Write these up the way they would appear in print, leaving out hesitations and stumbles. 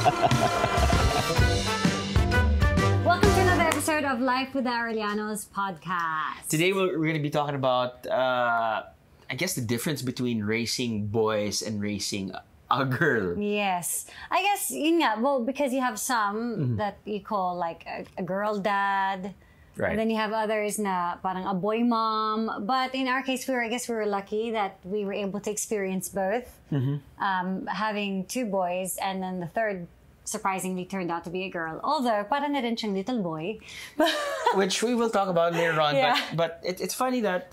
Welcome to another episode of Life with the Arellano's podcast. Today we're going to be talking about, I guess, the difference between raising boys and raising a girl. Yes. I guess, yun nga, well, because you have some that you call like a girl dad. Right. And then you have others na parang a boy mom. But in our case, I guess we were lucky that we were able to experience both. Having two boys, and then the third surprisingly turned out to be a girl. Although, parang na rin siyang little boy. Which we will talk about later on. Yeah. But it's funny that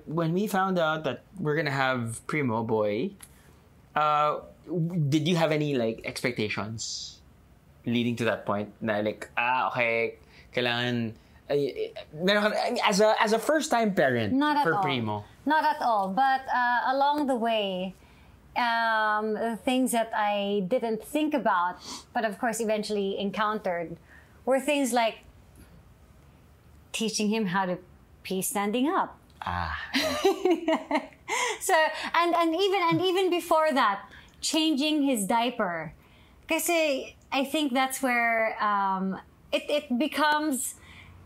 when we found out that we're going to have Primo boy, did you have any like expectations leading to that point? Na like, okay, kailangan... as a first-time parent for Primo. Not at all. But along the way, the things that I didn't think about, but of course eventually encountered, were things like teaching him how to pee standing up. So and even before that, changing his diaper. Kasi I think that's where it becomes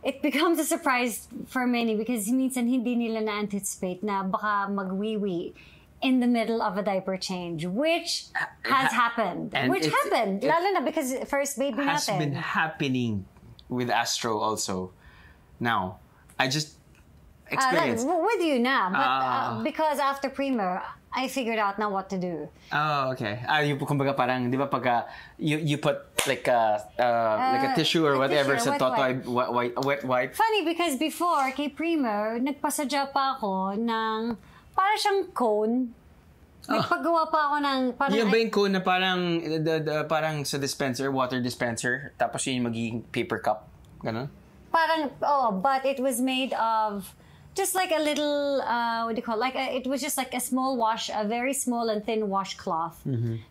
a surprise for many, because minsan hindi nila na-anticipate na baka mag-wee-wee in the middle of a diaper change, which has happened. Lalo na because first baby has natin. been happening with Astro also. Now, I just experienced. With you na, but because after Primo, I figured out now what to do. Oh, okay. Kumbaga parang, di ba pagka you put like a tissue or whatever sa wet wipe. Funny because before, kay Primo, nagpasadya pa ako ng para siyang cone. Nagpagawa pa ako ng parang... Yung ba yung cone na parang, parang sa dispenser, water dispenser, tapos yun yung magiging paper cup? Ganun? Parang, but it was made of... just like a little, what do you call it? It was just like a very small and thin washcloth.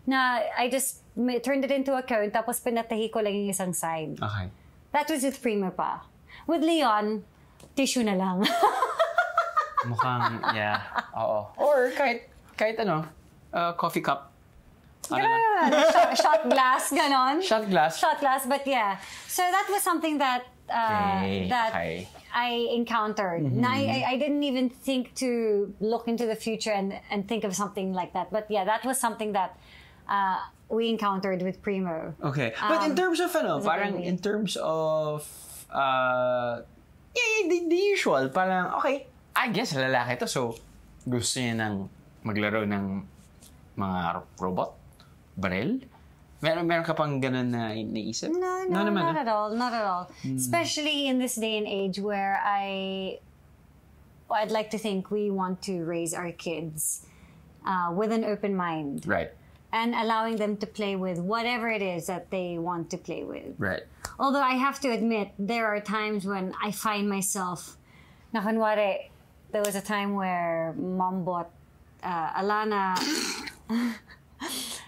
Na I just turned it into a cone, tapos pinatahi ko lang yung isang side. Okay. That was with Primo pa. With Leon, tissue na lang. Mukhang, yeah. Oo. Or kahit ano, coffee cup. Shot glass, ganon. Shot glass. But yeah. So that was something that I encountered. Now, I didn't even think to look into the future and think of something like that. But yeah, that was something that we encountered with Primo. Okay. But in terms of, in terms of, the usual, parang, okay, I guess lalaki to, so gusto niya nang maglaro ng mga robot, baril. Meron ka pang ganun na naisip? No, not at all. Not at all. Especially in this day and age where I'd like to think we want to raise our kids with an open mind. Right. And allowing them to play with whatever it is that they want to play with. Right. Although I have to admit, there are times when I find myself, na kunwari, there was a time where Mom bought Alana...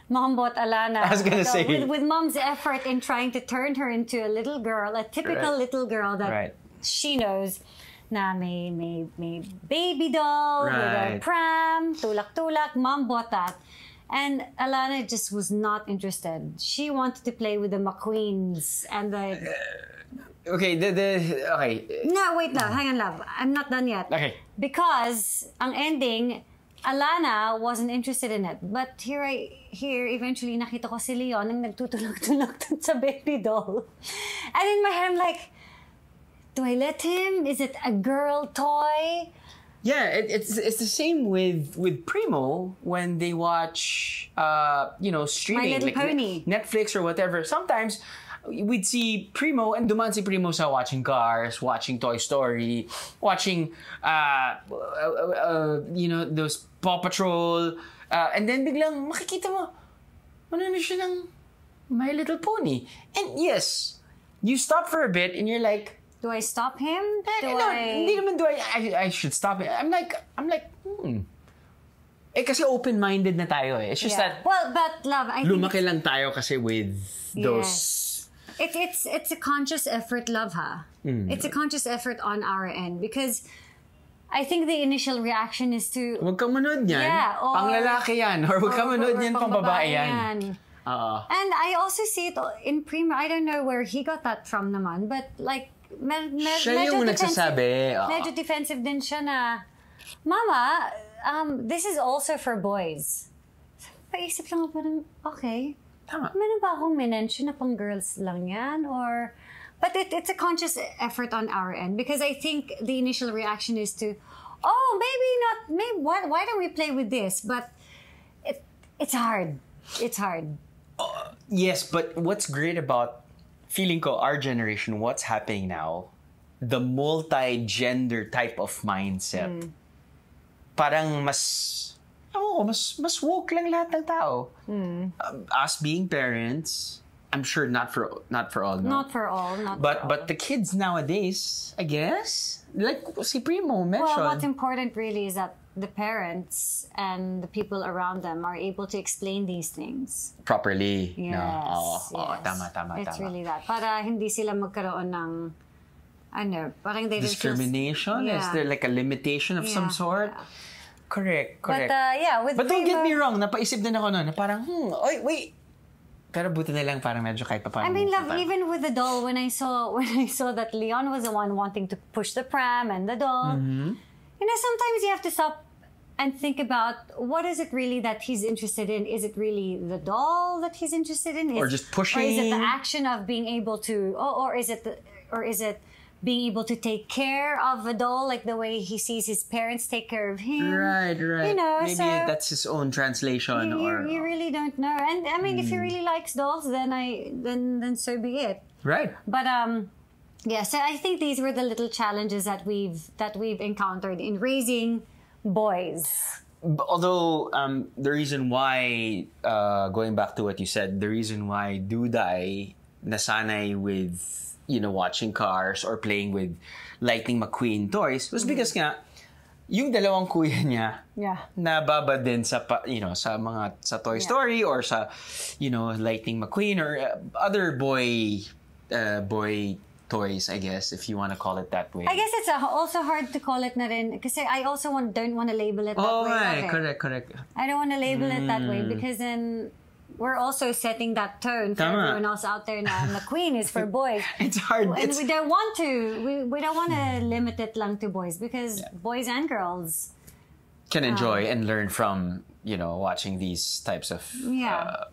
Mom bought Alana. I was gonna say with Mom's effort in trying to turn her into a little girl, a typical little girl that she knows. Na may baby doll with a pram, tulak-tulak. Mom bought that, and Alana just was not interested. She wanted to play with the McQueens and the. Okay, okay. No, wait, love. Hang on, love. I'm not done yet. Okay. Because ang ending, Alana wasn't interested in it. But here eventually nakita ko si Leon nang nagtutulog-tulog sa baby doll. And in my head, I'm like, do I let him? Is it a girl toy? Yeah, it's the same with Primo when they watch streaming, My Little like Pony, Netflix or whatever. Sometimes we'd see Primo and dumaan si Primo sa watching Cars, watching Toy Story, watching those Paw Patrol, and then biglang makikita mo ano na siya ng My Little Pony. And yes, you stop for a bit and you're like, do I stop him? Hindi naman I should stop it. I'm like, kasi open-minded na tayo eh. It's just that, well, but love, I think lumaki lang tayo kasi with those. It's a conscious effort, love, ha? It's a conscious effort on our end because I think the initial reaction is to... Huwag kang manood yan. Yeah, pang lalaki yan. Or huwag kang manood yan, pang babae yan. And I also see it in Primo. I don't know where he got that from naman, but like, Siya yung nagsasabi. medyo defensive din siya na, Mama, this is also for boys. Paisip lang ako parang, okay. Tama. Meron ba akong minention na pang girls lang yan? Or, but it's a conscious effort on our end because I think the initial reaction is to, oh, why don't we play with this? But it's hard. It's hard. Yes, but what's great about feeling ko our generation, what's happening now, the multi-gender type of mindset, parang mas woke lang lahat ng tao. Us being parents, I'm sure not for all, no? Not for all. But the kids nowadays, I guess, like si Primo mentioned. Well, what's important really is that the parents and the people around them are able to explain these things properly. Yes, no? yes. Tama. It's really that. Para hindi sila magkaroon ng parang they discrimination? Yeah. Is there like a limitation of some sort? Yeah. Correct. But But don't get me wrong, napaisip din ako na parang, wait. Pero buti na lang parang medyo kahit pa paano. I mean, love, even with the doll, when I saw that Leon was the one wanting to push the pram and the doll, sometimes you have to stop and think about what is it really that he's interested in? Is it really the doll that he's interested in? Or just pushing? Or is it the action of being able to, or is it being able to take care of a doll like the way he sees his parents take care of him? Right. Maybe so that's his own translation. You really don't know. And I mean, if he really likes dolls, then so be it. Right. But yeah, so I think these were the little challenges that we've encountered in raising boys. Although the reason why, going back to what you said, the reason why Duday nasanay with watching cars or playing with Lightning McQueen toys was because nga yung dalawang kuya niya nababa din sa sa Toy Story or sa Lightning McQueen or other boy toys, I guess, if you want to call it that way. I guess it's also hard to call it na rin kasi I also don't want to label it that way. Right. Correct. I don't want to label it that way because then we're also setting that tone for everyone else out there now. McQueen is for boys. It's hard. And we don't want to. We don't want to limit it lang to boys because boys and girls can enjoy and learn from watching these types of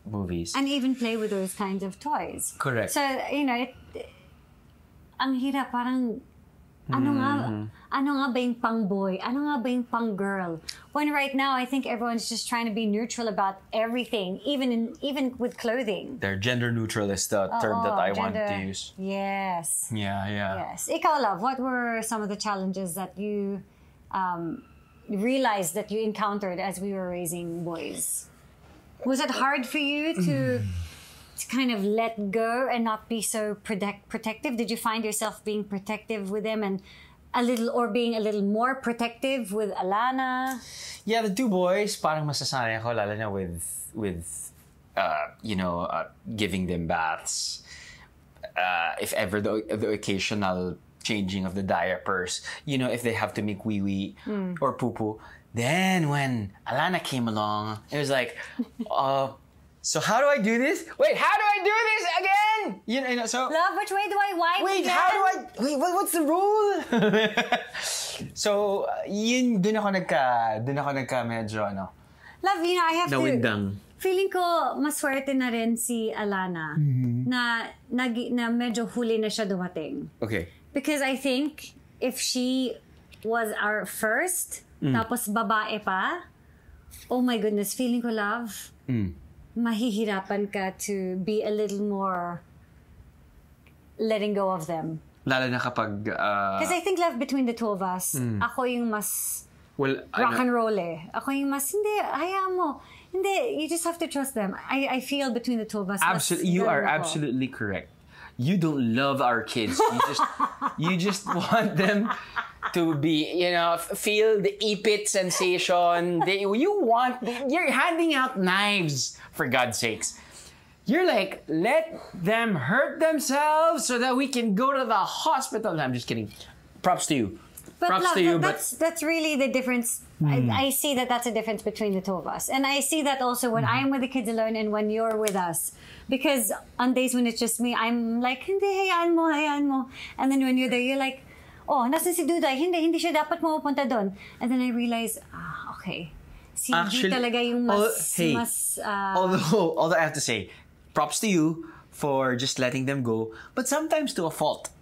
movies and even play with those kinds of toys. Correct. So ang hirap parang ano nga ba yung pang boy? Ano nga ba yung pang girl? When right now I think everyone's just trying to be neutral about everything, even with clothing. They're gender neutral is the term that I want to use. Yes. Yeah. Yes. Ikaw, love, what were some of the challenges that you realized that you encountered as we were raising boys? Was it hard for you to kind of let go and not be so protective? Did you find yourself being protective with them and being a little more protective with Alana? Yeah, the two boys, parang masasanay ako lalo na with giving them baths. If ever the occasional changing of the diapers, if they have to make wee-wee or poo-poo. Then when Alana came along, it was like, so how do I do this? Wait, how do I do this again? So love, which way do I wipe? Wait, again? how do I? Wait, what's the rule? So dun ako nagka medyo Love, I have nawindang. Feeling ko maswerte na rin si Alana na medyo huli na siya dumating. Okay. Because I think if she was our first, tapos babae pa, oh my goodness, feeling ko, love, mahihirapan ka to be a little more letting go of them. Lalo na kapag... Because I think, love, between the two of us, ako yung mas rock and roll eh. Ako yung mas, hindi, hayaan mo. Hindi, you just have to trust them. I feel between the two of us. You are absolutely correct. You don't love our kids. You just want them to be, feel the ipit sensation. You're handing out knives, for God's sakes. You're like, let them hurt themselves so that we can go to the hospital. No, I'm just kidding. Props to you. But props love, to you, that's really the difference. I see that that's a difference between the two of us. And I see that also when I'm with the kids alone and when you're with us. Because on days when it's just me, I'm like, hindi, hayaan mo, hayaan mo. And then when you're there, you're like, oh, nasan si Duday? Hindi siya dapat mapupunta doon. And then I realize, okay. Si G talaga yung mas although I have to say, props to you for just letting them go, but sometimes to a fault.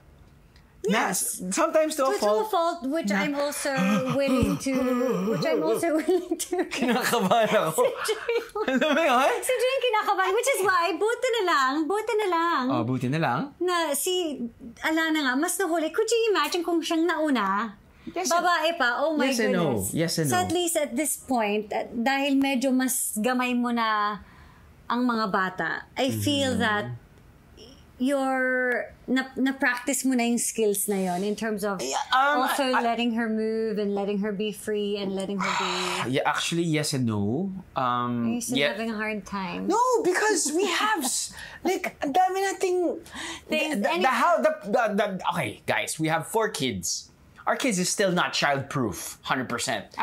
Yes. Sometimes to a fault. Which I'm also willing to. Kinakabahan ako. Alam mo yun? Si Jane kinakabahan, which is why, buti na lang. Oh, buti na lang? Na si Alana nga, mas nahuli. Could you imagine kung siyang nauna? Yes, babae pa, oh my goodness. Yes and no. So at least at this point, dahil medyo mas gamay mo na ang mga bata, I feel that na-practice mo na yung skills na yon in terms of also letting her move and letting her be free and letting her be... Yeah, actually, yes and no. Are you still having a hard time? No, because we have, like, ang dami nating... Okay, guys, we have 4 kids. Our kids is still not child-proof, 100%.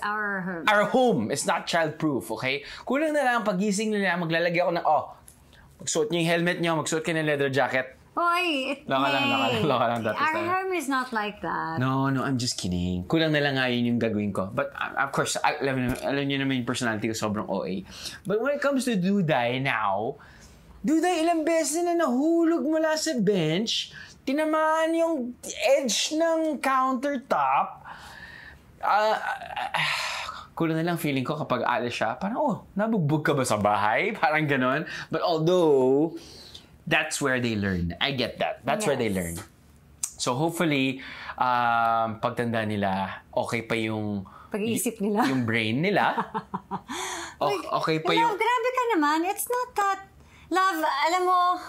Our home is not child-proof, okay? Kulang na lang pagising nila, maglalagay ako ng, magsuot niyo yung helmet niyo, magsuot kayo ng leather jacket. Laka lang. Our home is not like that. No, I'm just kidding. Kulang na lang nga yun yung gagawin ko. But of course, alam niyo naman yung personality ko, sobrang OA. But when it comes to Duday now, Duday ilang beses na nahulog mula sa bench, tinamaan yung edge ng countertop. Kulang na lang feeling ko kapag alis siya, parang, nabugbog ka ba sa bahay? Parang ganon. But although, that's where they learn. I get that. That's where they learn. So hopefully, pagtanda nila, okay pa yung pag-iisip nila. Yung brain nila. Okay pa yung... Love, grabe ka naman. It's not that... Love, alam mo,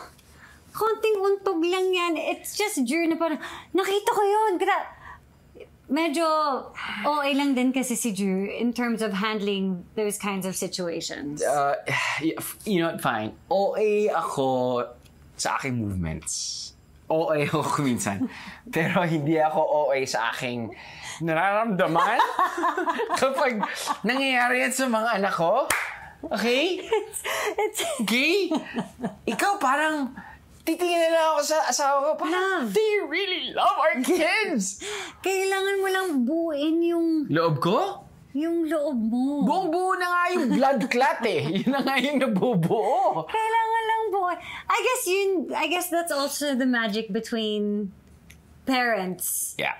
konting untog lang yan. It's just na parang, nakita ko yun. Medyo OA lang din kasi si Drew in terms of handling those kinds of situations. You know what, fine. OA ako sa aking movements. OA ako minsan. Pero hindi ako OA sa aking nararamdaman. Kapag nangyayari yan sa mga anak ko, okay? Okay? Ikaw parang... Titingin na lang ako sa asawa ko, parang, they really love our kids! Kailangan mo lang buuin yung... Loob ko? Yung loob mo. Buong-buo na nga yung blood clot eh. Yun na nga yung nabubuo. Kailangan lang buuin. I guess that's also the magic between parents. Yeah.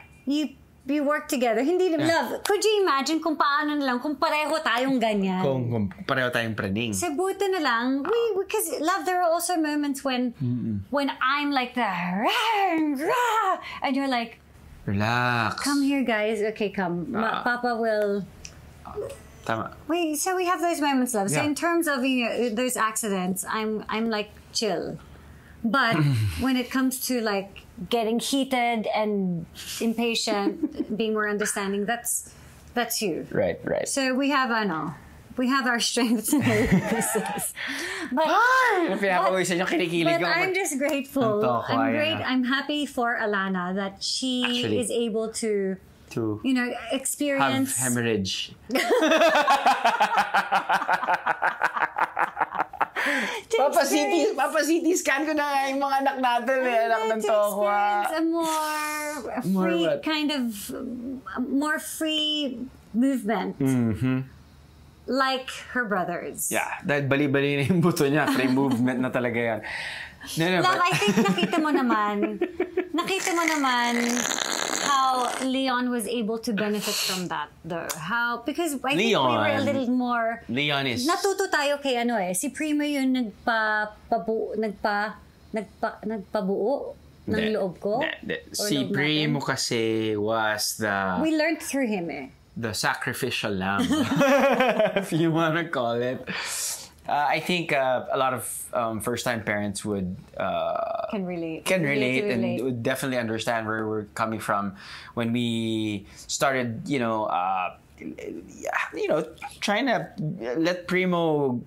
You work together. Hindi, love, could you imagine kung paano na lang, kung pareho tayong ganyan? Kung pareho tayong preding. So, buti na lang. Because, love, there are also moments when I'm like and you're like, relax. Come here, guys. Okay, come. Papa will... Tama. So we have those moments, love. So in terms of those accidents, I'm like chill. But when it comes to like getting heated and impatient, being more understanding, that's you. Right. So we have our strengths and our weaknesses. But I'm just grateful. I'm happy for Alana that she is able to experience have hemorrhage. Papa CT scan ko na yung mga anak natin anak ng tokwa. A more free movement. Mm-hmm. Like her brothers. Yeah, dahil bali-bali na yung buto niya, free movement na talaga yan. Love, I think nakita mo naman how Leon was able to benefit from that though. Because I think we were a little more... Leon is... Natuto tayo kay si Primo yung nagpabuo ng loob ko. Si Primo kasi was the... We learned through him the sacrificial lamb, if you want to call it. I think a lot of first-time parents would can relate and would definitely understand where we're coming from when we started, trying to let Primo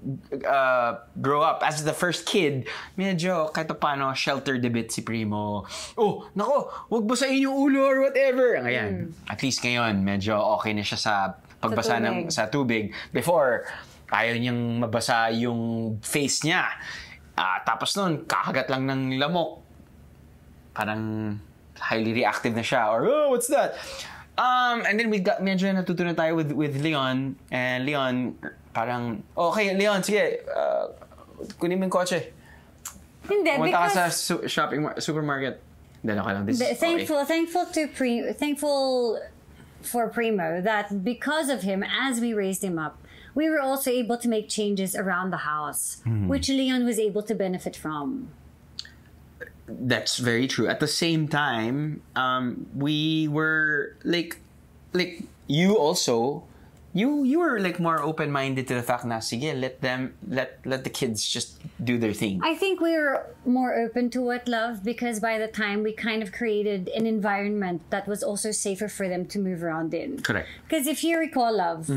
grow up as the first kid, medyo kahit paano sheltered a bit si Primo. Oh, nako, wag basahin yung ulo or whatever. Ngayon, at least ngayon, medyo okay na siya sa pagbasa sa tubig. Before, ayaw niyang mabasa yung face niya. Tapos nun, kakagat lang ng lamok. Parang highly reactive na siya. Or, oh, what's that? And then medyo natutunan tayo with Leon. And Leon, parang, okay, Leon, sige, kunin mo yung kotse. Hindi, pumunta ka sa supermarket. Then okay lang. Thankful for Primo that because of him, as we raised him up, we were also able to make changes around the house, which Leon was able to benefit from. That's very true. At the same time, we were like you also, you were like more open-minded to the fact na sige, let the kids just do their thing. I think we were more open to it, love, because by the time we kind of created an environment that was also safer for them to move around in. Correct. Because if you recall, love,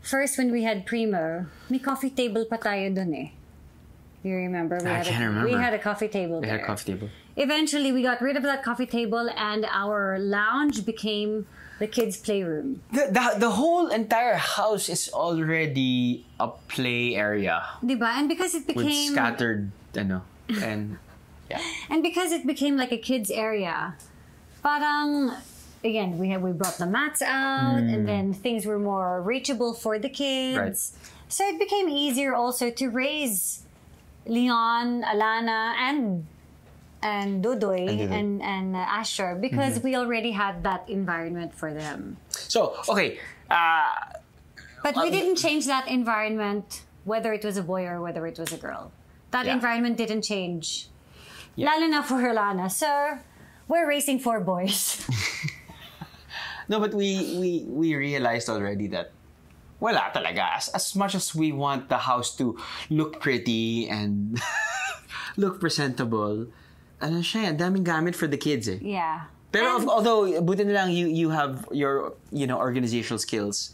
first when we had Primo, may coffee table pa tayo dun eh. You remember? I can't remember. We had a coffee table there. We had a coffee table. Eventually, we got rid of that coffee table and our lounge became the kids' playroom. The whole entire house is already a play area. Diba? And because it became... With scattered, and yeah. And because it became like a kids' area, parang... Again, we brought the mats out and then things were more reachable for the kids. Right. So it became easier also to raise Leon, Alana, and Dudoy and Asher because we already had that environment for them. So, okay. But we didn't change that environment, whether it was a boy or whether it was a girl. That environment didn't change. Yeah. Lalo na for Alana. So, we're raising 4 boys. No, but we realized already that wala talaga. As much as we want the house to look pretty and look presentable, ano siya, daming gamit for the kids eh. Yeah. Pero although, buti na lang you have your, organizational skills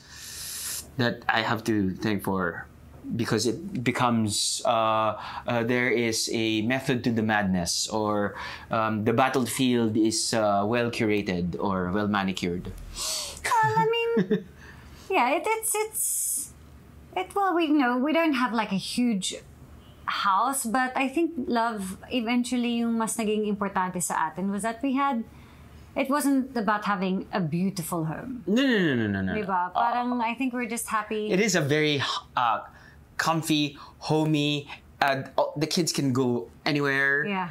that I have to thank for because it becomes, there is a method to the madness or the battlefield is well curated or well manicured. I mean... Yeah, well, we don't have like a huge house, but I think, love, eventually yung mas naging importante sa atin was that it wasn't about having a beautiful home. No. Diba? Parang I think we're just happy. It is a very comfy, homey, the kids can go anywhere. Yeah.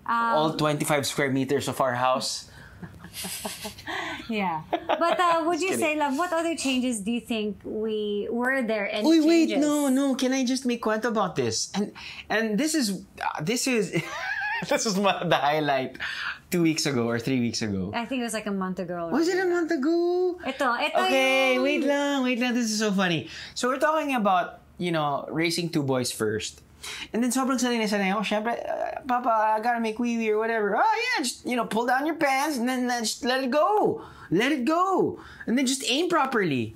All 25 square meters of our house. Yeah. But would you say, love, what other changes do you think were there any changes? Wait, no. Can I just make comment about this? And this is this is the highlight 2 weeks ago or 3 weeks ago. I think it was like a month ago. Was it a month ago? Ito okay, yung... wait lang. This is so funny. So we're talking about, raising 2 boys first. And then sobrang sanay ako. Syempre, Papa, I gotta make wee-wee or whatever. Oh yeah, just, pull down your pants and then just let it go. Let it go. And then just aim properly.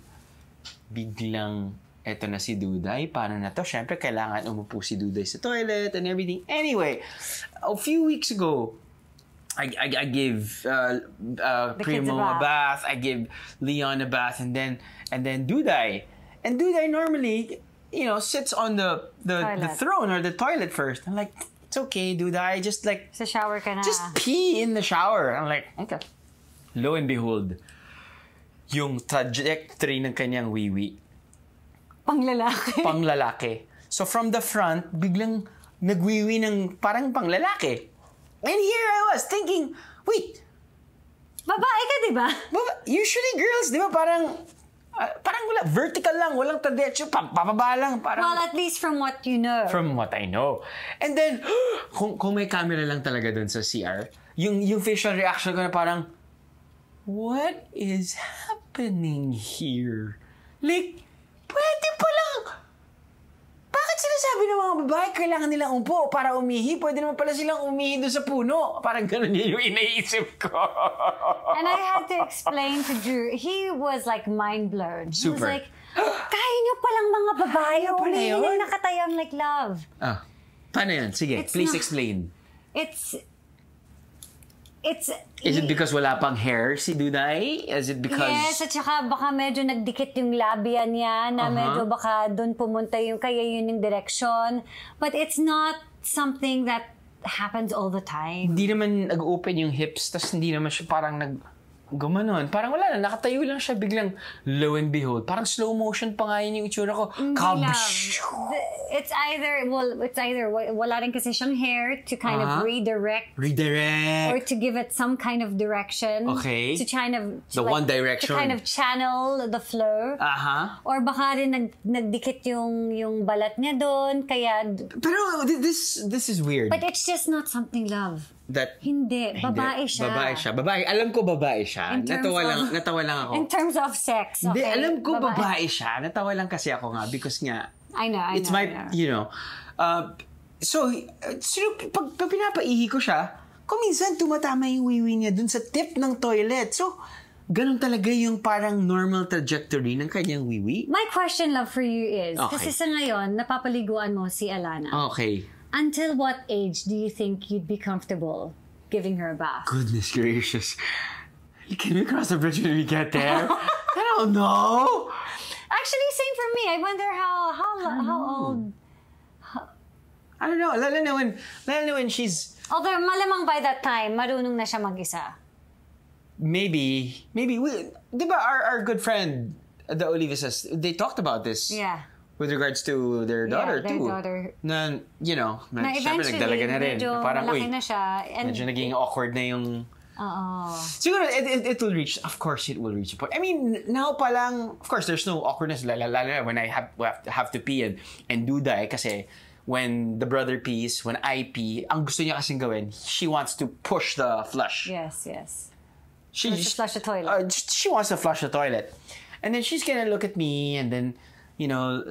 Biglang, eto na si Duday. Paano na to? Syempre, kailangan umupo si Duday sa toilet and everything. Anyway, a few weeks ago, I give Primo a bath. I give Leon a bath, and then Duday. And Duday normally, sits on the throne or the toilet first. I'm like, it's okay, Duday. Just like sa shower ka na. Just pee in the shower. I'm like, okay. Lo and behold, yung trajectory ng kanyang wiwi. Panglalaki. So from the front, biglang nagwiwi ng parang panglalaki. And here I was thinking, wait. Babae ka, di ba? Usually girls, di ba, parang wala, vertical lang, walang tadetso, pababa lang. Parang, well, at least from what you know. From what I know. And then, kung may camera lang talaga dun sa CR, yung facial reaction ko na parang, what is happening here? Like, pwede pa lang. Bakit sinasabi sabi ng mga babae, kailangan nilang umpo para umihi. Pwede naman pala silang umihi doon sa puno. Parang ganun yun yung inaisip ko. And I had to explain to Drew, he was like mind blown. He was Super. like, kaya nyo palang mga babae Kaya pala umihi yun? ng nakatayang like love. Paano yan? Sige, It's please not- explain. Is it because wala pang hair si Duday? Is it because... Yes, at saka baka medyo nagdikit yung labia niya na medyo baka doon pumunta yung kaya yun yung direction. But it's not something that happens all the time. Hindi naman nag-open yung hips, tas hindi naman siya parang gumanon. Parang wala na, nakatayo lang siya biglang, lo and behold. Parang slow motion pa nga yun yung itsura ko. It's either wala rin kasi siyang hair to kind of redirect or to give it some kind of direction. Okay. To kind of one direction. To kind of channel the flow. Or baka rin nagdikit yung balat niya doon, kaya... Pero this is weird. But it's just not something love. Hindi. Babae siya. Babae. Alam ko babae siya. Natawa lang ako. In terms of sex, okay? Hindi, alam ko babae siya. Natawa lang kasi ako nga because nga, I know. you know. So pag pinapaihi ko siya, kung minsan tumatama yung wiwi niya dun sa tip ng toilet. So, ganun talaga yung parang normal trajectory ng kanyang wiwi. My question, love, for you is, Okay. kasi sa ngayon, napapaliguan mo si Alana. Okay. Until what age do you think you'd be comfortable giving her a bath? Goodness gracious. Can we cross the bridge when we get there? I don't know. Actually, same for me. I wonder how old... I don't know. Lalo na when she's... Although, malamang by that time, marunong na siya mag-isa. Maybe. Diba our good friend, the Olivas, they talked about this. Yeah. With regards to their daughter, their too. daughter. Na, you know, Na syempre nagdalaga na rin. medyo Parang, malaki na siya. And, medyo naging awkward na yung... Oo. Siguro, it will reach, of course, it will reach a point. I mean, now pa lang, of course, there's no awkwardness. Lalo when I have to pee and do that. Kasi, when the brother pees, when I pee, ang gusto niya kasing gawin, she wants to push the flush. Yes. She wants to flush the toilet. She wants to flush the toilet. And then she's gonna look at me and then, you know,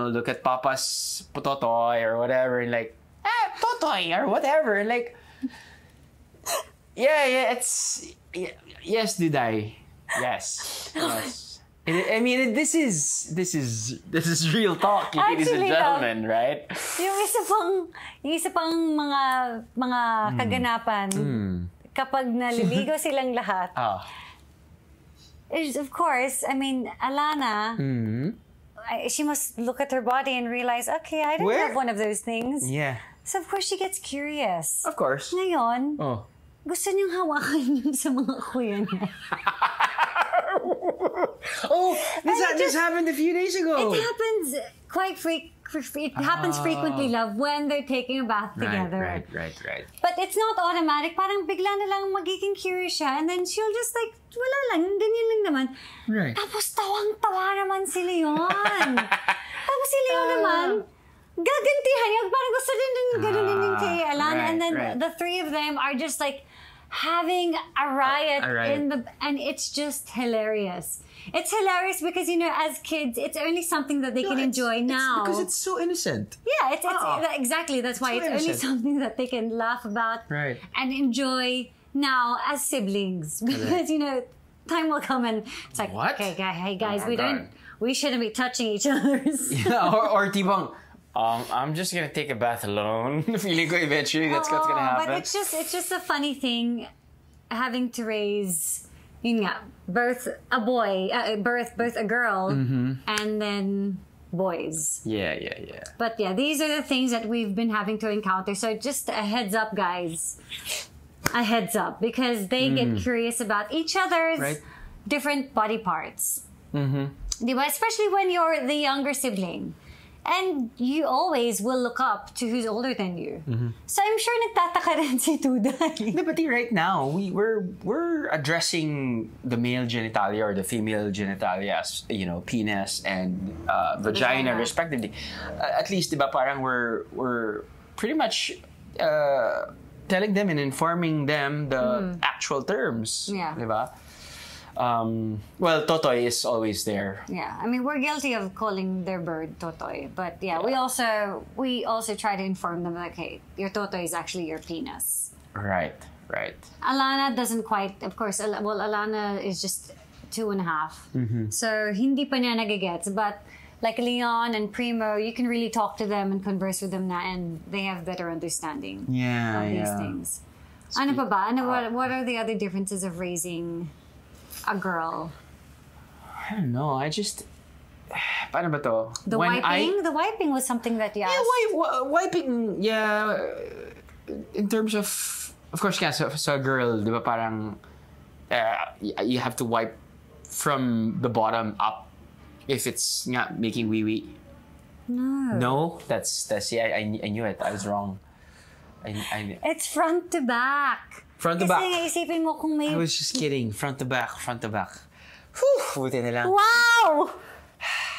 look at Papa's pototoy or whatever and like, totoy or whatever. And like, yes, Duday. Yes. I mean, this is real talk, ladies and gentlemen, right? Yung isa pang mga kaganapan kapag naliligo silang lahat. Is, of course, I mean, Alana, she must look at her body and realize, okay, I don't have one of those things. Yeah. So, of course, she gets curious. Of course. Ngayon, gusto niyang hawakan yun sa mga kuya niya. This happened a few days ago. It happens quite it happens frequently, love, when they're taking a bath together. Right. But it's not automatic. Parang bigla na lang magiging curious siya and then she'll just like, wala lang, ganyan lang naman. Right. Tapos tawang-tawa naman si Leon. Tapos si Leon naman, gagantihan niya. Parang gusto din ganun din yung kay Alana. And then the three of them are just like having a riot. And it's just hilarious. It's hilarious because, you know, as kids, it's only something that they can enjoy now. Because it's so innocent. Yeah, it's exactly. That's why it's only something that they can laugh about and enjoy now as siblings. Because, you know, time will come and it's like, okay, hey guys, we shouldn't be touching each other's. Yeah, or tipong, I'm just gonna take a bath alone. Feeling ko eventually that's what's gonna happen. But it's just a funny thing having to raise, yun nga, both a girl and then boys. Yeah. But yeah, these are the things that we've been having to encounter. So just a heads up, guys. A heads up, because they get curious about each other's different body parts. Diba? Especially when you're the younger sibling. And you always will look up to who's older than you. So I'm sure nagtataka rin si Tuday. No, but right now, we're addressing the male genitalia or the female genitalia as, you know, penis and vagina respectively. At least, diba, parang we're pretty much telling them and informing them the actual terms. Yeah. Diba? Well, Totoy is always there. Yeah, I mean, we're guilty of calling their bird Totoy, but yeah, we also try to inform them that, okay, your Totoy is actually your penis. Right. Alana doesn't quite, of course, Alana is just 2.5. So, hindi pa niya nagigets. But, like Leon and Primo, you can really talk to them and converse with them na, and they have better understanding of these things. Ano pa ba? What are the other differences of raising a girl? I don't know. I just... Paano ba to? The wiping was something that you asked. Yeah, wiping, yeah. In terms of course, yeah, so a girl, di ba parang you have to wipe from the bottom up if it's nga making wee-wee. No? That's yeah, I knew it. I was wrong. It's front to back. Front to back. Kasi isipin mo kung may... I was just kidding. Front to back. Whew! Buti na lang. Wow!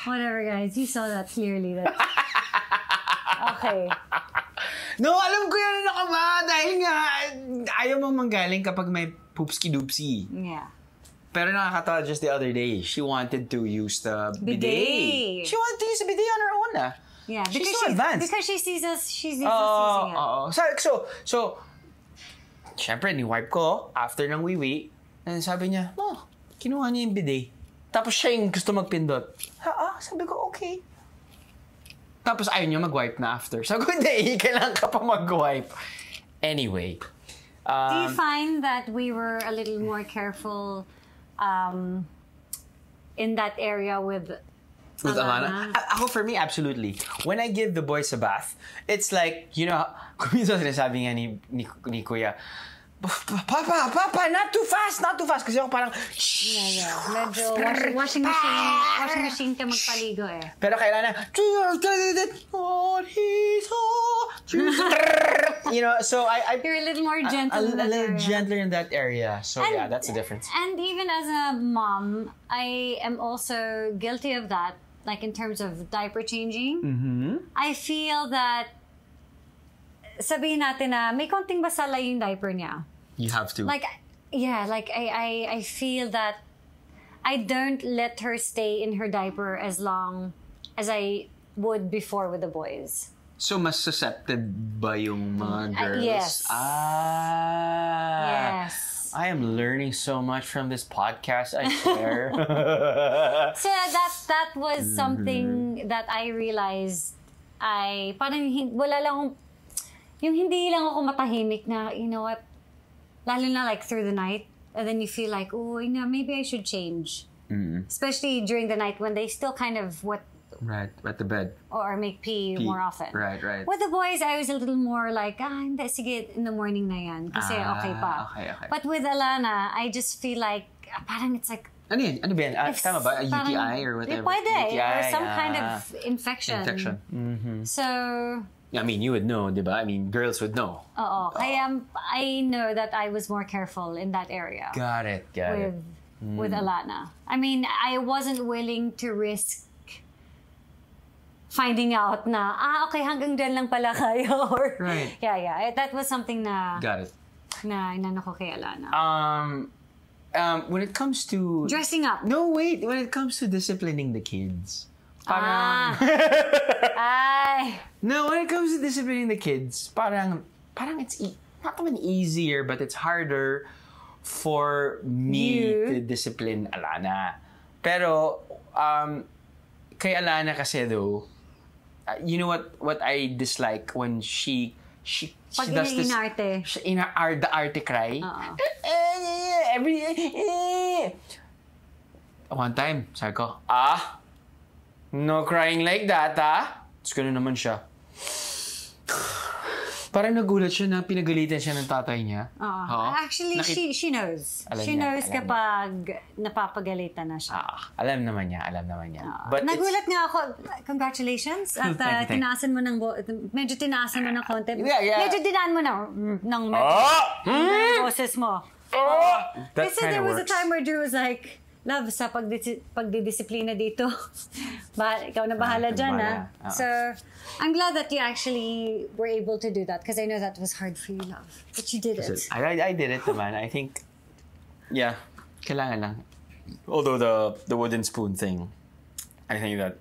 Whatever, guys. You saw that clearly. Okay. No, alam ko yan na ba? Dahil nga, ayaw mo manggaling kapag may poopski-doopsie. Yeah. Pero nakakatawa just the other day, she wanted to use the bidet. She wanted to use the bidet on her own ah. Yeah, she's so advanced. Because she sees us using it. So, syempre, ni-wipe ko after ng wiwi. And sabi niya, kinuha niya yung bidet. Tapos siya yung gusto magpindot. Sabi ko, okay. Tapos ayaw niya mag-wipe na after. Sabi ko, hindi, kailangan ka pa mag-wipe. Anyway. Do you find that we were a little more careful in that area with Alana? Ako, for me, absolutely. When I give the boys a bath, it's like, you know, kung minsan sinasabi nga ni Kuya, Papa, not too fast. Kasi ako parang, yeah. Medyo washing machine ka magpaligo eh. Pero kailangan you know, so you're a little more gentle a little gentler in that area. So yeah, that's the difference. And even as a mom, I am also guilty of that. Like in terms of diaper changing, I feel that sabihin natin na may konting basala yung diaper niya. You have to. Like, yeah, like I feel that I don't let her stay in her diaper as long as I would before with the boys. So, mas susceptible ba yung mga girls? Yes. Yes. I am learning so much from this podcast, I swear. So, that was something that I realized parang wala lang akong, yung hindi lang ako matahimik na, you know what, lalo na like through the night, and then you feel like, oh, you know, maybe I should change. Especially during the night when they still kind of wet the bed. Or make pee more often. Right. With the boys, I was a little more like, hindi, sige, in the morning na yan. Kasi okay pa. Okay. But with Alana, I just feel like, parang it's like, Ano yan? Ano ba yan? Tama ba? A UTI or whatever? Pwede. UTI, or some kind of infection. So... I mean, you would know, di ba? I mean, girls would know. Kaya I know that I was more careful in that area. Got it. With Alana. I mean, I wasn't willing to risk finding out na, okay, hanggang dyan lang pala kayo. Or, right. Yeah. That was something na... Got it. Na inano ko kay Alana. When it comes to... Dressing up. No, wait. When it comes to disciplining the kids. Parang... No, when it comes to disciplining the kids, parang it's not even easier, but it's harder for me to discipline Alana. Pero, kay Alana kasi though, you know what I dislike when she does this... the arte cry. One time, sabi ko, no crying like that, Tapos gano'n naman siya. Parang nagulat siya na pinagalitan siya ng tatay niya. Actually, she knows. She knows kapag napapagalitan na siya. Alam naman niya. But nagulat nga ako. Congratulations. At tinaasan mo ng medyo tinaasan mo ng konti. Yeah. Medyo dinaan mo ng boses mo. Kasi there was a time where Drew was like, love, sa pagdidisiplina dito. Ikaw na bahala dyan, So, I'm glad that you actually were able to do that because I know that was hard for you, love. But you did it. I did it naman. I think, yeah, kailangan lang. Although the wooden spoon thing, I think that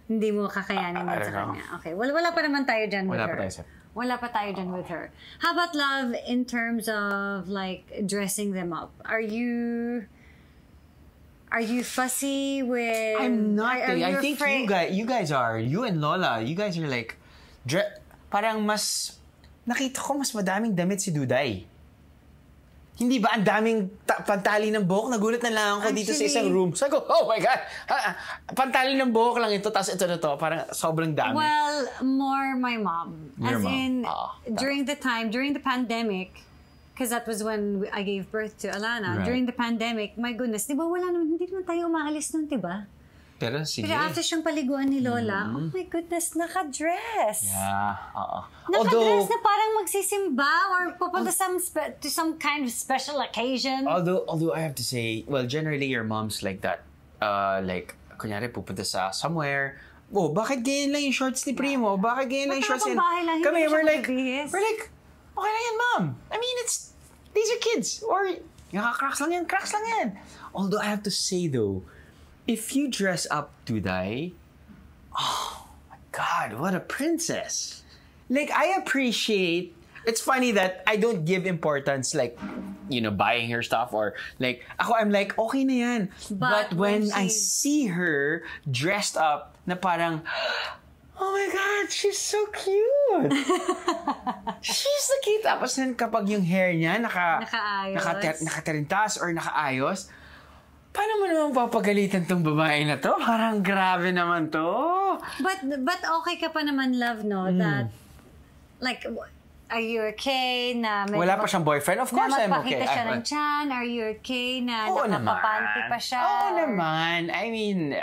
Hindi mo kakayanin I din don't sa know. kanya. Okay. Wala pa naman tayo dyan with Wala her. pa tayo, sir. Wala pa tayo dyan with her. How about love in terms of like dressing them up? Are you fussy with... I'm not. Are I think afraid- you guys are. You and Lola, you guys are like parang mas nakita ko mas madaming damit si Duday. Hindi ba ang daming pantali ng buhok? Nagulat na lang ako dito sa Actually- isang room. Sabi ko, oh my God! Pantali ng buhok lang ito, tapos ito na to. Parang sobrang dami. Well, more my mom. Your As mom. in, Tama. during the pandemic, because that was when I gave birth to Alana. Right. During the pandemic, my goodness, di ba hindi naman tayo umaalis nun, di ba? Pero sige. Pero after siyang paliguan ni Lola, oh my goodness, naka-dress. Yeah, Naka-dress na parang magsisimba or pupunta to some kind of special occasion. Although I have to say, well, generally your mom's like that. Like, kunyari pupunta sa somewhere. Oh, bakit ganyan lang yung shorts ni Primo? Bakit ganyan lang yung shorts ni... bahay lang, hindi Kami, mo siya we're like, magbihis. okay lang yan, Mom. I mean, these are kids. Or, cracks lang yan. Although I have to say though, if you dress up Duday, oh my God, what a princess. Like, I appreciate, it's funny that I don't give importance like, buying her stuff or like, I'm like, okay na yan. But when I see her dressed up na parang, oh my God, she's so cute. She's the cute. Tapos nun kapag yung hair niya nakatarintas or nakaayos, paano mo naman papagalitan tong babae na to? Parang grabe naman to. But okay ka pa naman, love, no? That, like, are you okay na... Wala pa siyang boyfriend? Of course I'm okay. Na magpakita siya ng tiyan? Are you okay na nakapapanty pa siya? Oo naman. I mean,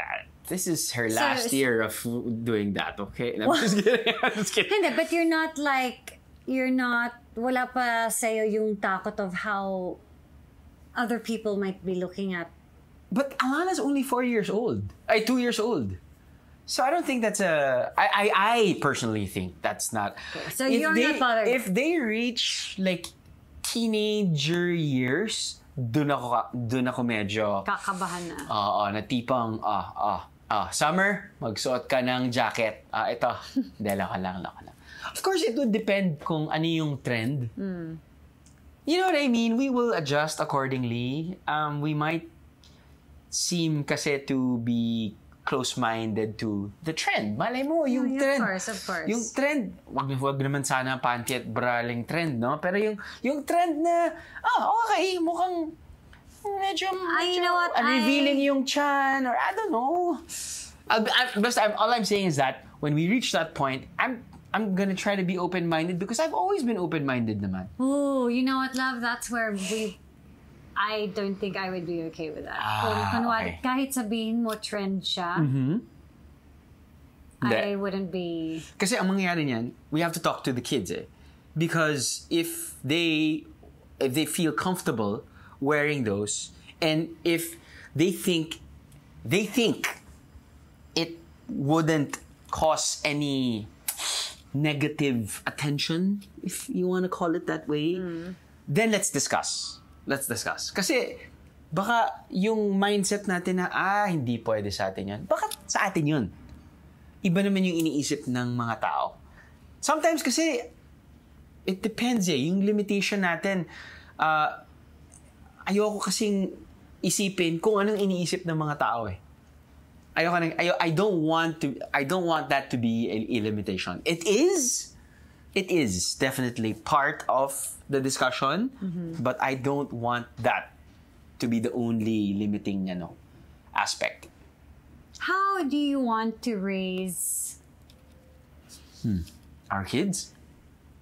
this is her last year of doing that, okay? I'm just kidding. Hindi, but wala pa sa'yo yung takot of how other people might be looking at. But Alana's only 2 years old. So I don't think that's I personally think that's not. Okay, so you're not bothered. If they reach like teenager years, dun ako medyo Kakabahan na. na tipang summer, magsuot ka ng jacket. Ito. Laka lang. Of course, it would depend kung ano yung trend. You know what I mean? We will adjust accordingly. We might seem kasi to be close-minded to the trend. Malay mo, yung trend. Of course. Yung trend, wag naman sana panty at braling trend, no? Pero yung trend na, okay, mukhang medyo you know what? revealing yung chan, or I don't know. All I'm saying is that when we reach that point, I'm gonna try to be open-minded because I've always been open-minded naman. Oh, you know what, love? That's where I don't think I would be okay with that. Kung kunwari, kahit sabihin mo trend siya, I wouldn't be... Kasi ang mangyayari niyan, we have to talk to the kids because if they feel comfortable wearing those, and if they think it wouldn't cause any negative attention, if you want to call it that way, then let's discuss. Kasi baka yung mindset natin na, hindi pwede sa atin yan. Baka sa atin yun. Iba naman yung iniisip ng mga tao. Sometimes kasi, it depends Yung limitation natin, ayoko kasing isipin kung anong iniisip ng mga tao I don't want that to be a limitation. It is definitely part of the discussion, but I don't want that to be the only limiting aspect. How do you want to raise our kids?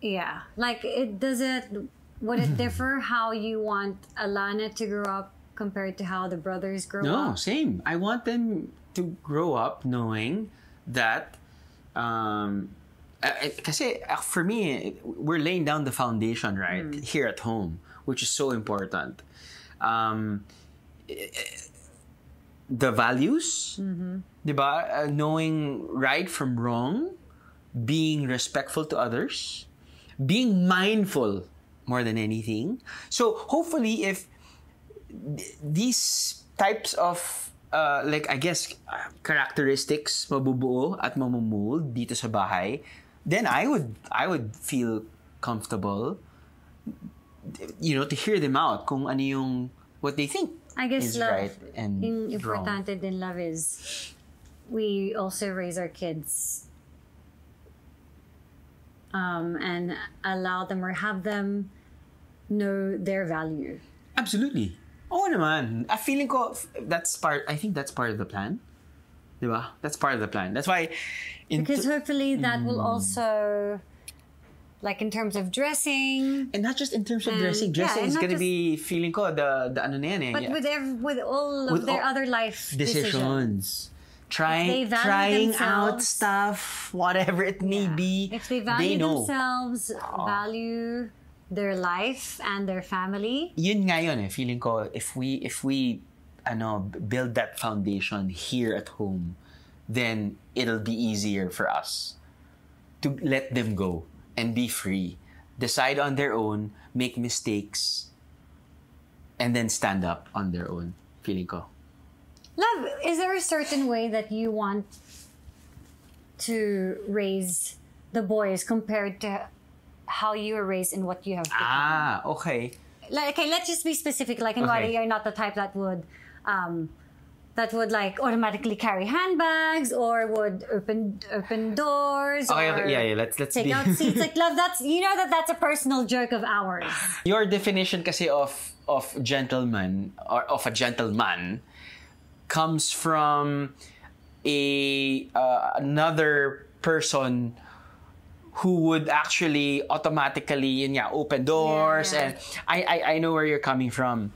Yeah, like would it differ how you want Alana to grow up compared to how the brothers grow up? No, same. I want them to grow up knowing that kasi for me, we're laying down the foundation, right? Here at home, which is so important. The values, diba? Knowing right from wrong, being respectful to others, being mindful more than anything. So hopefully if these types of like I guess characteristics mabubuo at mamumold dito sa bahay, then I would feel comfortable, you know, to hear them out kung ano yung what they think I guess is love, right and yung wrong. importante din love is we also raise our kids and allow them or have them know their value. Absolutely. Oo naman. A feeling ko I think that's part of the plan. Diba? That's part of the plan. That's why Because hopefully that will also, like in terms of dressing, and not just in terms of And, dressing. yeah, Dressing and is not gonna just- be feeling ko the ano na yan eh. but Yeah. with all of With their all- other life decisions. Trying they value trying out themselves- stuff, whatever it may be. If they value know. themselves, value their life and their family, Yun nga yun eh. Feeling ko if we build that foundation here at home, then it'll be easier for us to let them go and be free, decide on their own, make mistakes, and then stand up on their own. Feeling ko. love, is there a certain way that you want to raise the boys compared to how you were raised and what you have become? Okay. Like, okay, let's just be specific. Like, in Okay. you're not the type that would like automatically carry handbags or would open doors. Okay, or yeah. Let's take be. out seats. Like, love, that's that's a personal joke of ours. Your definition kasi of gentleman or of a gentleman comes from another person who would actually automatically open doors. Yeah. And I know where you're coming from.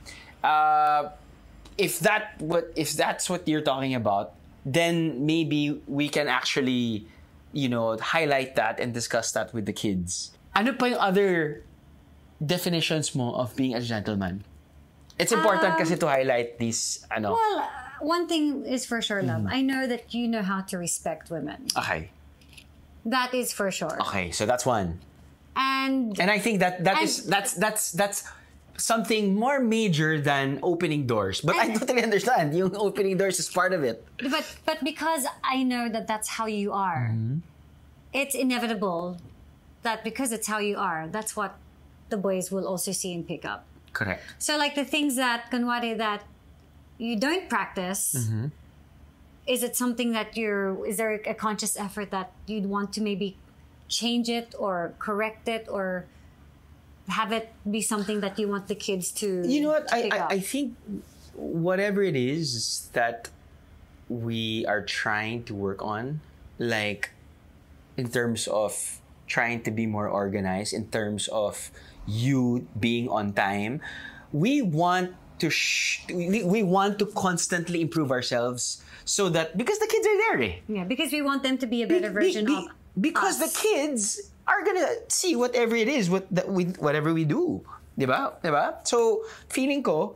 If that's what you're talking about, then maybe we can actually highlight that and discuss that with the kids. Ano pa yung other definitions mo of being a gentleman? It's important kasi to highlight these Well, one thing is for sure, love. I know that you know how to respect women. Okay. That is for sure. Okay, so that's one. And And I think that's something more major than opening doors. But I totally understand. Yung opening doors is part of it. but because I know that that's how you are, it's inevitable that because it's how you are, that's what the boys will also see and pick up. Correct. So like the things that kunwari that you don't practice, is it something that is there a conscious effort that you'd want to maybe change it or correct it or have it be something that you want the kids to You know what? pick up? I think whatever it is that we are trying to work on, like in terms of trying to be more organized, in terms of you being on time, we want to we want to constantly improve ourselves so that because the kids are there eh. Yeah, because we want them to be a better version of because us. the kids are gonna see whatever it is whatever we do, diba? So feeling ko,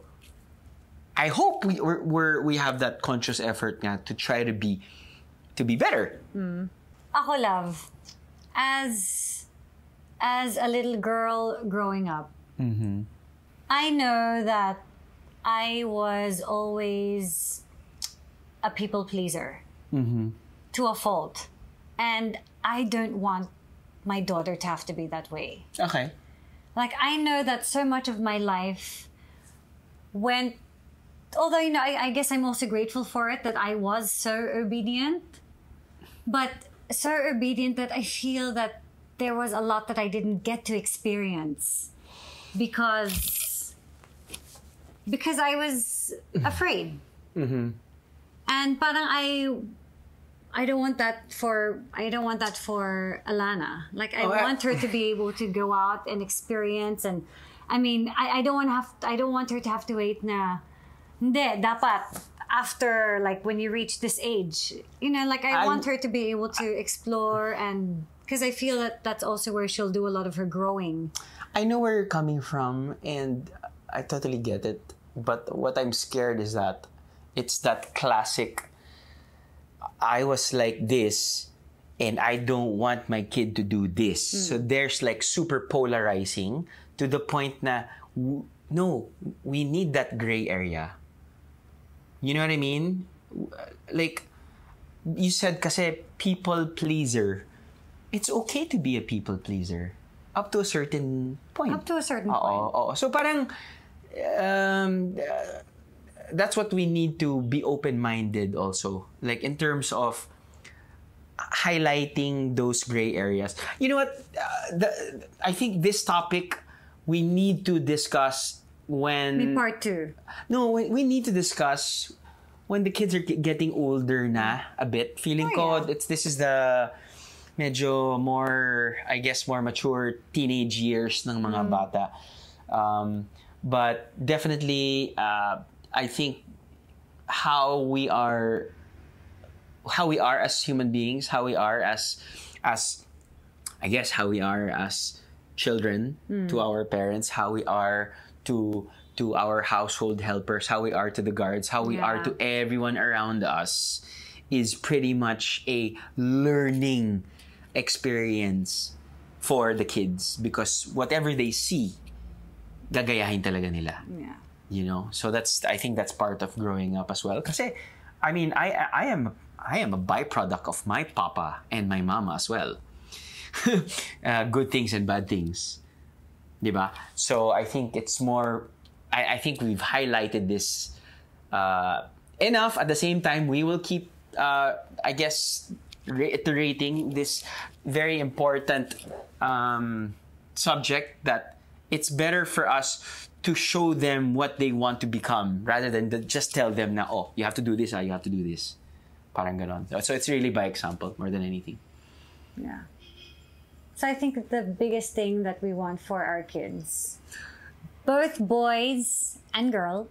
I hope we have that conscious effort nga to try to be better. Ako, love, as a little girl growing up, I know that I was always a people pleaser to a fault, and I don't want my daughter to have to be that way. Okay. Like, I know that so much of my life went, although, I guess I'm also grateful for it that I was so obedient, but so obedient that I feel that there was a lot that I didn't get to experience because I was afraid. And parang I don't want that for Alana. Like, I want her to be able to go out and experience, and I mean, I don't want her to have to wait na hindi dapat after, like, when you reach this age. Like, I want her to be able to explore, and because I feel that that's also where she'll do a lot of her growing. I know where you're coming from and I totally get it. But what I'm scared is that it's that classic I was like this and I don't want my kid to do this. So there's like super polarizing to the point na no, we need that gray area. You know what I mean? Like, you said kasi people pleaser. It's okay to be a people pleaser. Up to a certain point. Up to a certain point. Oo. So parang, that's what we need to be open-minded also. Like in terms of highlighting those gray areas. You know what? I think this topic we need to discuss when... May part 2. No, we need to discuss when the kids are getting older na a bit. Feeling ko, this is the medyo more, I guess, more mature teenage years ng mga bata. But definitely, I think how we are as human beings, how we are as I guess how we are as children to our parents, how we are to our household helpers, how we are to the guards, how we are to everyone around us is pretty much a learning experience for the kids, because whatever they see, gagayahin talaga nila. Yeah. You know, so I think that's part of growing up as well. Kasi, I mean, I am a byproduct of my papa and my mama as well. Good things and bad things. Diba? So I think it's more, I think we've highlighted this enough. At the same time, we will keep, I guess, reiterating this very important subject, that it's better for us to show them what they want to become rather than just tell them na, oh, you have to do this, you have to do this. Parang ganon. So it's really by example more than anything. Yeah. So I think the biggest thing that we want for our kids, both boys and girls,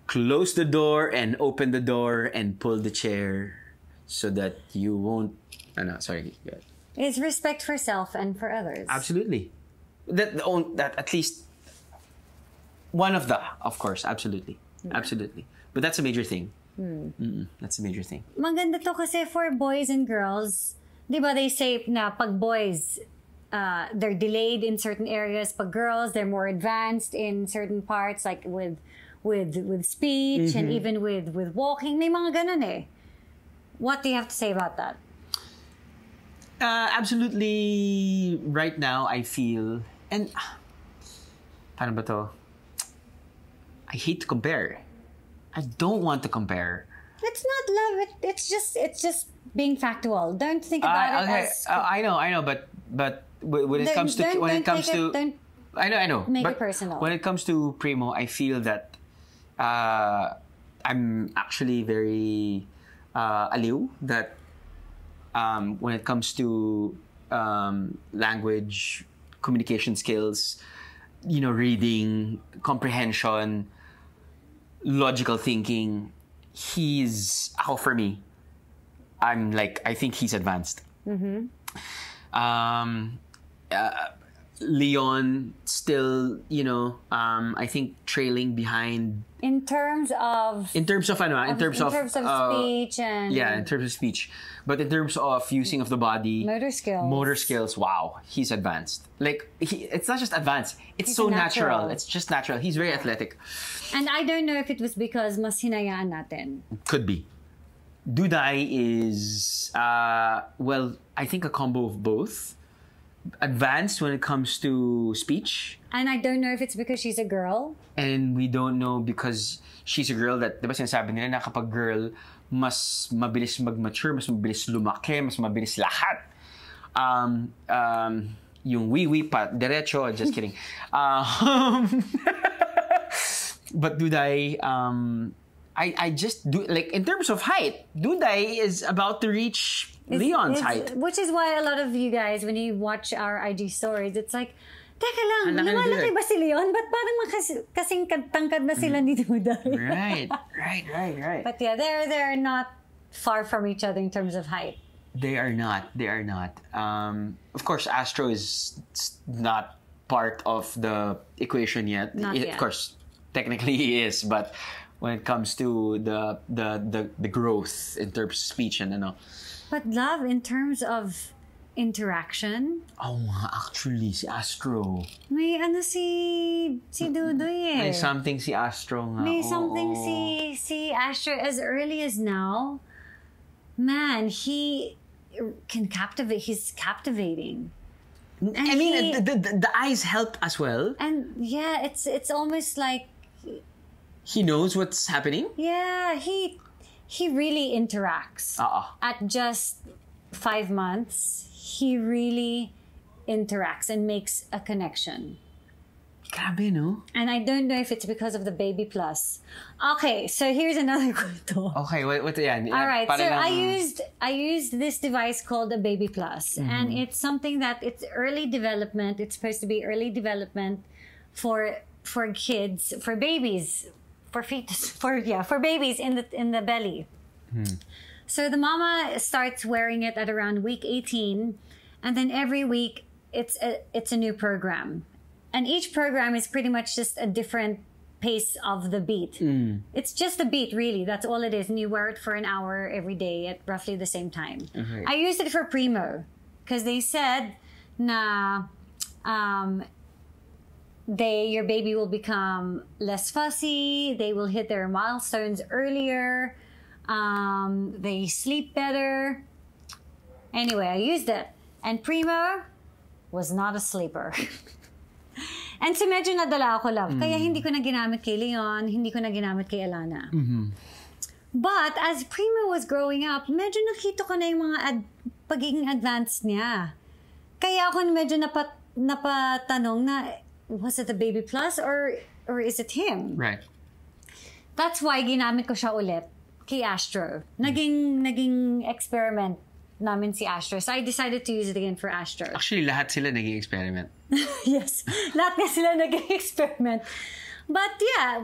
close the door and open the door and pull the chair so that you won't... sorry. is respect for self and for others. Absolutely. That at least one of the, of course, absolutely. Yeah. Absolutely. But that's a major thing. That's a major thing. Maganda to kasi for boys and girls, di ba they say na pag boys, they're delayed in certain areas. Pag girls, they're more advanced in certain parts, like with speech and even with walking. May mga ganun eh. What do you have to say about that? Absolutely. Right now, I feel, and paano ba to? I hate to compare. I don't want to compare. It's not love. It's just being factual. Don't think about it as... I know, but when it comes to I know. Make but it personal. When it comes to Primo, I feel that I'm actually very aliw that when it comes to language, communication skills, reading, comprehension, logical thinking, for me, I think he's advanced. Leon still, I think trailing behind in terms of speech and in terms of speech, but in terms of using of the body, motor skills, wow, he's advanced. It's not just advanced, it's so natural. It's just natural. He's very athletic. And I don't know if it was because mas hinayaan natin. Could be. Duday is I think a combo of both. Advanced when it comes to speech. And I don't know if it's because she's a girl. And we don't know because she's a girl that, diba sinasabi nila na kapag girl, mas mabilis mag-mature, mas mabilis lumaki, mas mabilis lahat. Yung wee pa, derecho, just kidding. But Duday, I just do, in terms of height, Duday is about to reach Leon's height. Which is why a lot of you guys, when you watch our IG stories, it's like, teka lang, lumalaki ba si Leon? Ba't parang kasing tangkad na sila ni Duday? Right. But yeah, they're not far from each other in terms of height. They are not. Of course, Astro is not part of the equation yet. Not yet. Of course, technically he is, but when it comes to the growth in terms of speech and But love, in terms of interaction. Oh, actually, si Astro. May si Dudoy eh. May something si Astro nga. May something si Astro as early as now. Man, he can captivate. He's captivating. And I mean, the eyes help as well. And yeah, it's almost like he knows what's happening. Yeah, he really interacts. At just 5 months, he really interacts and makes a connection. Grabe, no? And I don't know if it's because of the Baby Plus. Okay, so here's another kwento. Okay, what yan? All right, so I used this device called the Baby Plus, and it's something that it's early development. It's supposed to be early development for kids, for babies, for fetus, for babies in the belly. So the mama starts wearing it at around week 18, and then every week it's a new program. And each program is pretty much just a different pace of the beat. It's just the beat, really. That's all it is. And you wear it for an hour every day at roughly the same time. Okay. I used it for Primo because they said na your baby will become less fussy. They will hit their milestones earlier. They sleep better. Anyway, I used it. And Primo was not a sleeper. And so medyo nadala ako, love. Kaya hindi ko na ginamit kay Leon, hindi ko na ginamit kay Alana. But as Primo was growing up, medyo nakita ko na yung mga pagiging advanced niya. Kaya ako medyo napatanong na, was it the Baby Plus or is it him? Right. That's why ginamit ko siya ulit kay Astro. Naging experiment namin si Astro. So I decided to use it again for Astro. Actually, lahat sila naging experiment. Yes. Lahat nga sila naging experiment. But yeah,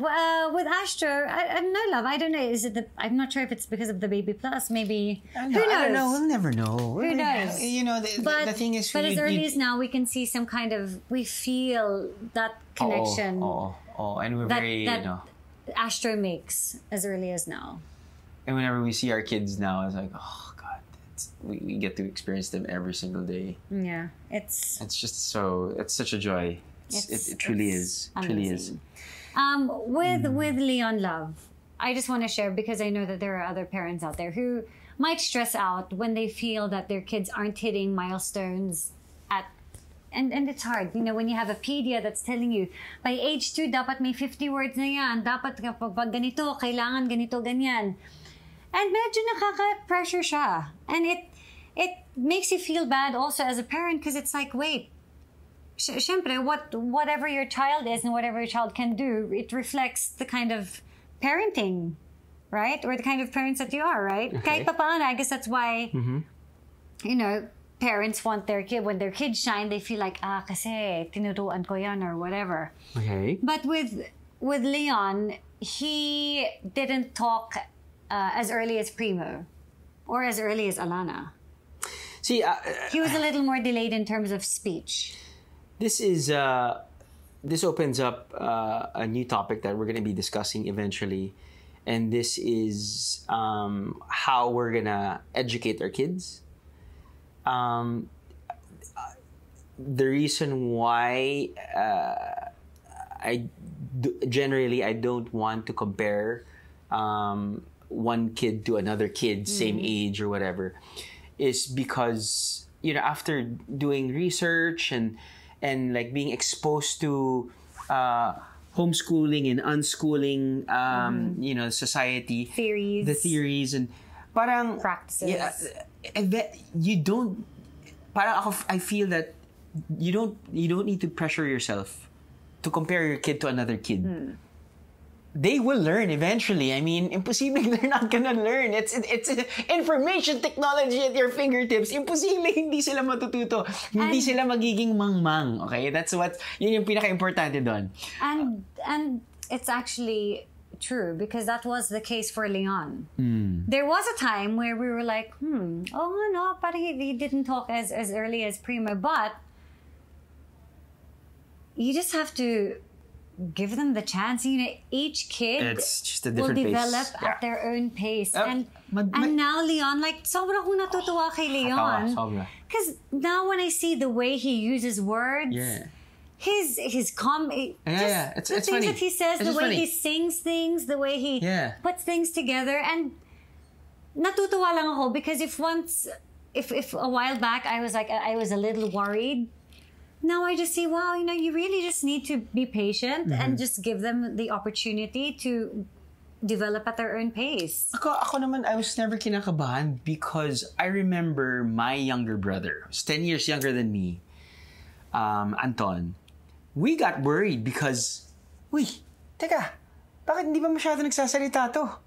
with Astro, I don't know, love. I don't know. I'm not sure if it's because of the Baby Plus. Maybe. Who knows? I don't know. We'll never know. Who knows? You know, the thing is... But as early as now, we can see some kind of... We feel that connection. And we're very, you know... Astro makes as early as now. And whenever we see our kids now, it's like, oh, God. We get to experience them every single day. Yeah. It's just so... It's such a joy. It truly is. It truly is. With Leon Love, I just want to share, because I know that there are other parents out there who might stress out when they feel that their kids aren't hitting milestones and it's hard. You know, when you have a pedia that's telling you, by age 2, dapat may 50 words na yan. Dapat kapag ganito, kailangan ganito, ganyan. And medyo nakaka-pressure siya. And it makes you feel bad also as a parent, because it's like, wait, syempre, whatever your child is and whatever your child can do, it reflects the kind of parenting, right? Or the kind of parents that you are, right? Okay. Kahit papaano, I guess that's why, you know, parents want their kid, when their kids shine, they feel like, kasi tinuruan ko yan or whatever. Okay. But with Leon, he didn't talk as early as Primo or as early as Alana. See, he was a little more delayed in terms of speech. This opens up a new topic that we're going to be discussing eventually, and this is how we're going to educate our kids. The reason why I don't want to compare one kid to another kid, same age or whatever, is because, you know, after doing research and like being exposed to homeschooling and unschooling, you know, society, the theories and parang practices. Yeah, you don't. Parang I feel that you don't need to pressure yourself to compare your kid to another kid. They will learn eventually. I mean, imposible they're not gonna learn. It's information technology at your fingertips. Imposible hindi sila matututo. Hindi sila magiging mangmang. Okay? Yun yung pinaka-importante doon. And it's actually true, because that was the case for Leon. There was a time where we were like, but he didn't talk as early as Primo, but you just have to give them the chance. You know, each kid It's just a will different develop pace. at their own pace. And Mag- now Leon, like, sobra akong natutuwa kay Leon. Sobra. Because now when I see the way he uses words, Yeah. his Yeah. the It's things funny. that he says, It's the just way funny. he sings things, the way he Yeah. puts things together, and natutuwa lang ako because if a while back I was a little worried. Now I just see, wow, you know, you really just need to be patient and just give them the opportunity to develop at their own pace. Ako naman, I was never kinakabahan because I remember my younger brother, who's 10 years younger than me, Anton. We got worried because, teka, bakit hindi ba masyado nagsasalita to?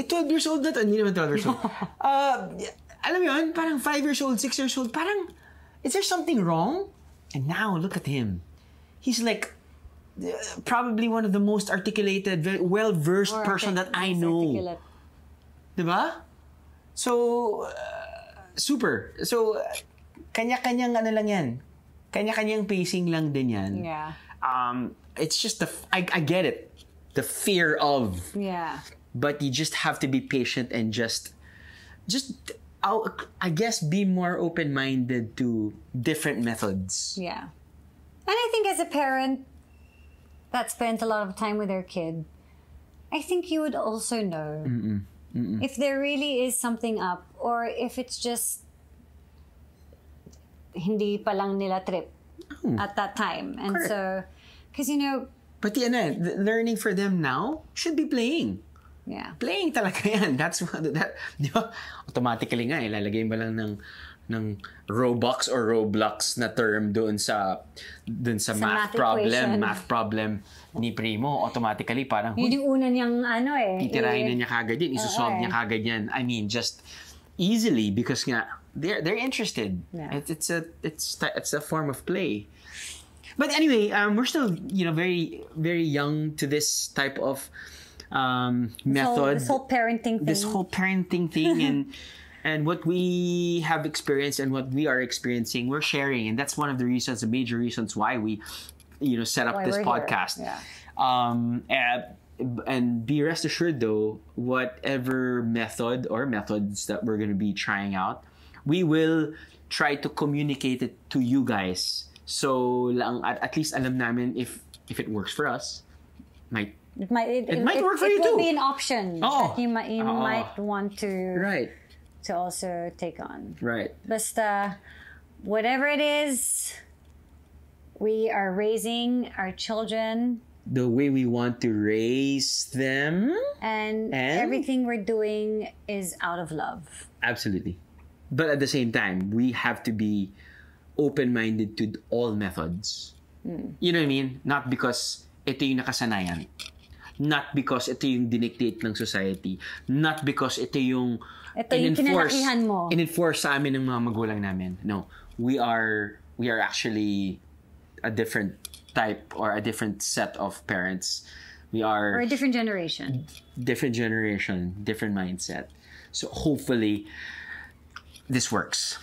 12 years old na to. Hindi naman 12 years old. Alam mo yun, parang 5 years old, 6 years old, parang, is there something wrong? And now, look at him. He's like, probably one of the most articulated, very well-versed person that I know. Diba? So, super. So, kanya-kanyang ano lang yan. Kanya-kanyang pacing lang din yan. Yeah. It's just, I get it. The fear of. Yeah. But you just have to be patient and just I guess be more open-minded to different methods. Yeah. And I think as a parent that spent a lot of time with their kid, I think you would also know if there really is something up or if it's just hindi pa lang nila trip at that time. And Correct. so, because you know... But learning for them now should be playing. Yeah. Playing talaga yan. That's what, di ba? Automatically nga, ilalagay mo lang ng Robux or Roblox na term doon sa math problem ni Primo. Automatically, parang, Yun yung una niyang ano eh. titirahin na niya kagad yun. Isosolve niya kagad yan. I mean, just easily because nga, they're interested. Yeah. It's a form of play. But anyway, we're still, very, very young to this type of method. This whole parenting thing. and what we have experienced and what we are experiencing, we're sharing. And that's one of the major reasons why we, set up this podcast. Here. Yeah. And be rest assured though, whatever method or methods that we're going to be trying out, we will try to communicate it to you guys. So at least alam namin if it works for us. It might work for you too. It will be an option Oh. that you might want to Right. to also take on. Right. Basta, whatever it is, we are raising our children. The way we want to raise them. And everything we're doing is out of love. Absolutely. But at the same time, we have to be open-minded to all methods. You know what I mean? Not because ito yung nakasanayan. Not because ito yung dinictate ng society. Not because ito yung kinalakihan mo. in-enforce sa amin ng mga magulang namin. No. We are actually a different type or a different set of parents. We are... Or a different generation. Different generation, different mindset. So hopefully, this works.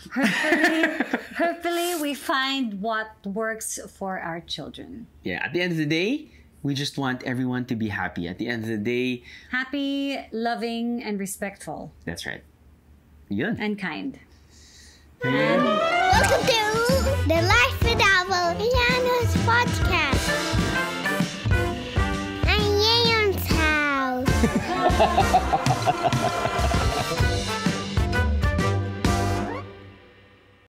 Hopefully we find what works for our children. Yeah, at the end of the day, we just want everyone to be happy. At the end of the day... Happy, loving, and respectful. That's right. Yun. And kind. Welcome to the Life Without Piano's podcast. I'm Yayon's house.